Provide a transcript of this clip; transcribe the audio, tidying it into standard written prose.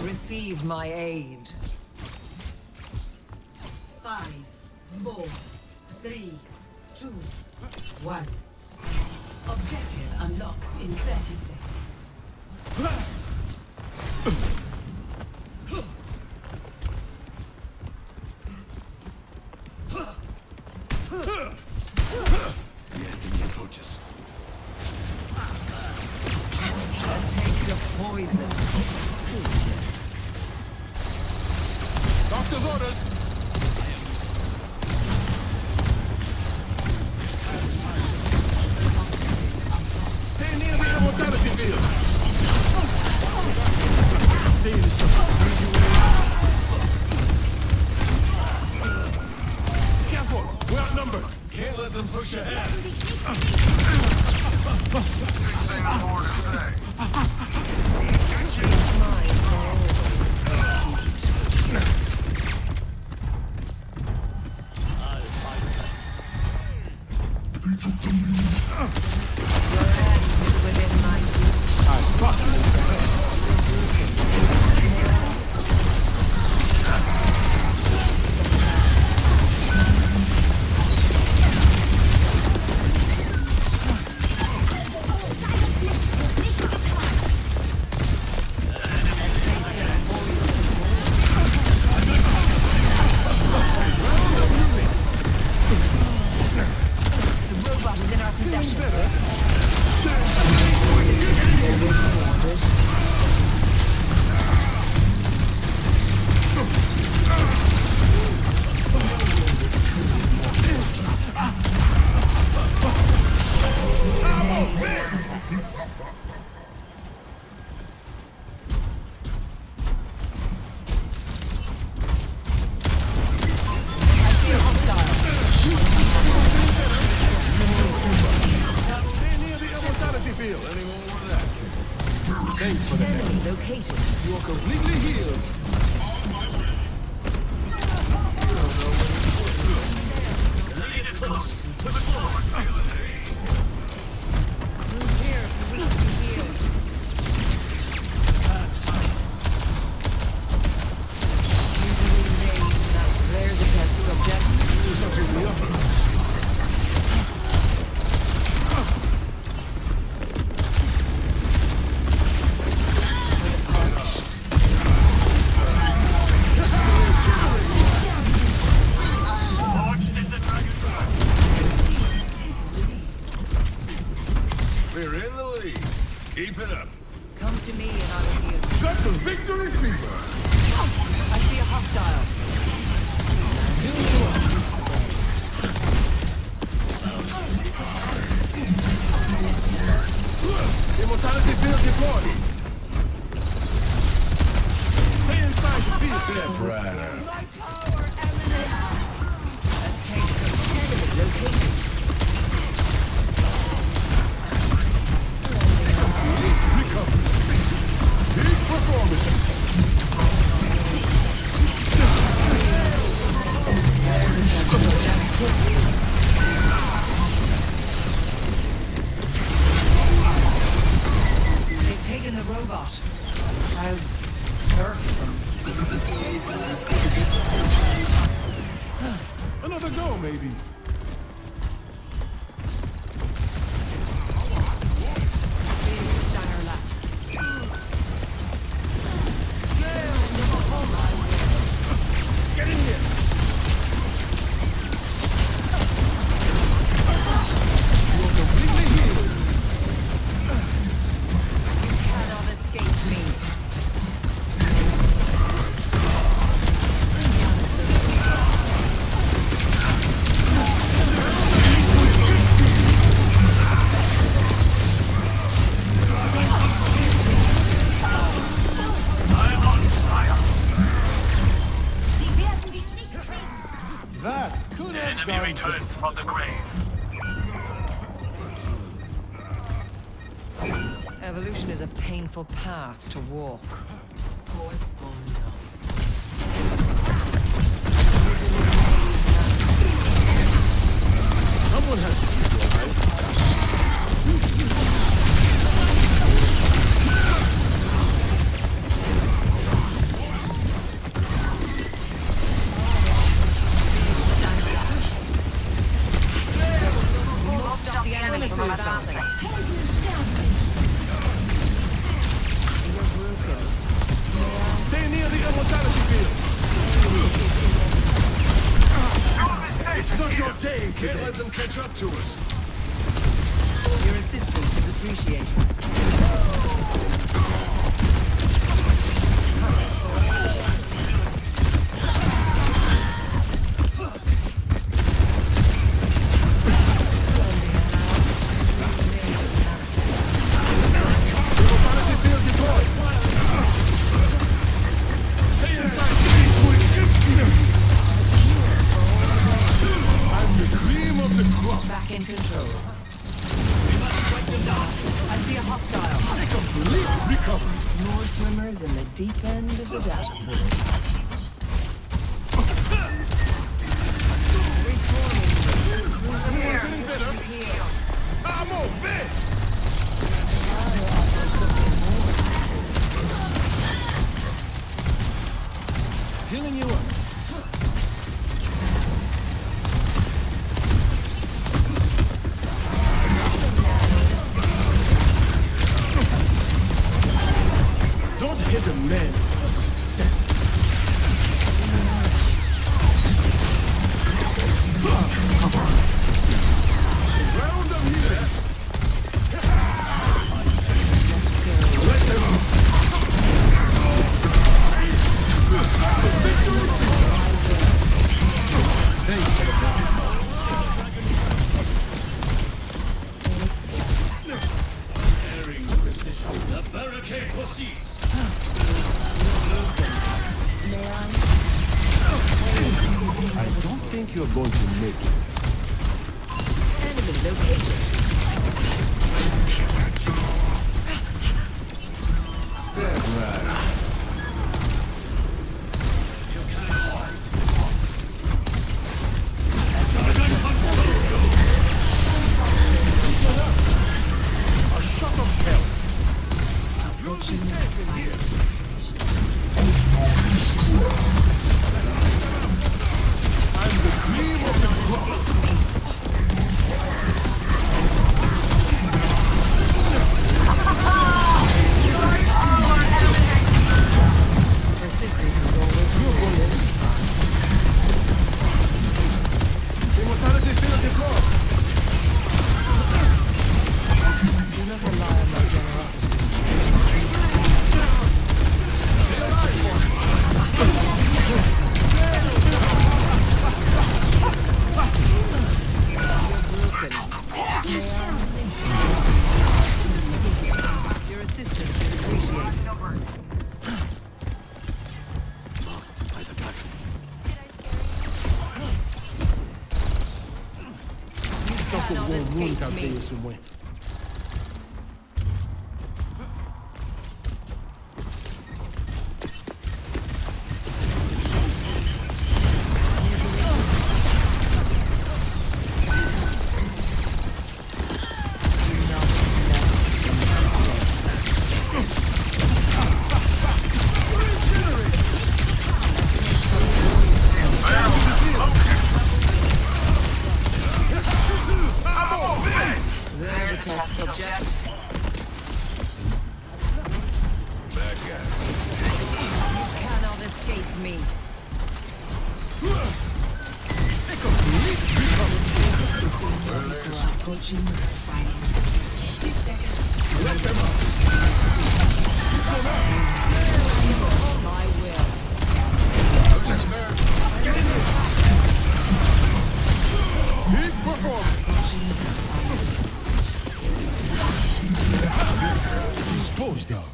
Receive my aid. 5, 4, 3, 2, 1. Objective unlocks in 30 seconds. The enemy approaches. A taste of poison. Doctor's orders! Stay near the immortality field! Stay in the shelter. Careful! We're outnumbered! Can't let them push ahead! Within my reach. The robot is in our possession. I see a hostile. Stay near the immortality field! Anyone want that? Thanks for the help. Enemy located. You are completely healed! Move here if you wish to be healed. There's a test subject. We're in the lead. Keep it up. Come to me and I will heal. Got the victory fever. I see a hostile. Immortality field deployed. Stay inside the field. Step right up. My power emanates. A taste of enemy located. Recover. Peak performance. They've taken the robot. How irksome. Another go, maybe. Big stunner left. Get in here. You are completely healed. Cannot escape me. That could have Enemy gone returns from the grave. Evolution is a painful path to walk. Forward spawn loss. Someone has to keep you alive. Can't let them catch up to us. Your assistance is appreciated. Vitality field deployed. Stay inside. I'm the cream of the crop. Back in control. I see a hostile. Complete recovery. More swimmers in the deep end of the data pool. Time on, man. Healing you up. Don't hit a man for success. Round them here. Let them up. The barricade proceeds. I don't think you're going to make it. Enemy located. A shot of hell. You'll be safe in here. I'm the cream of the crop. Persistence is always rewarded. Immortality field deployed. Do not rely on my generosity. Your assistance is appreciated. Cannot escape me. There's a test subject. Cannot escape me. My will. Big performance. Disposed of.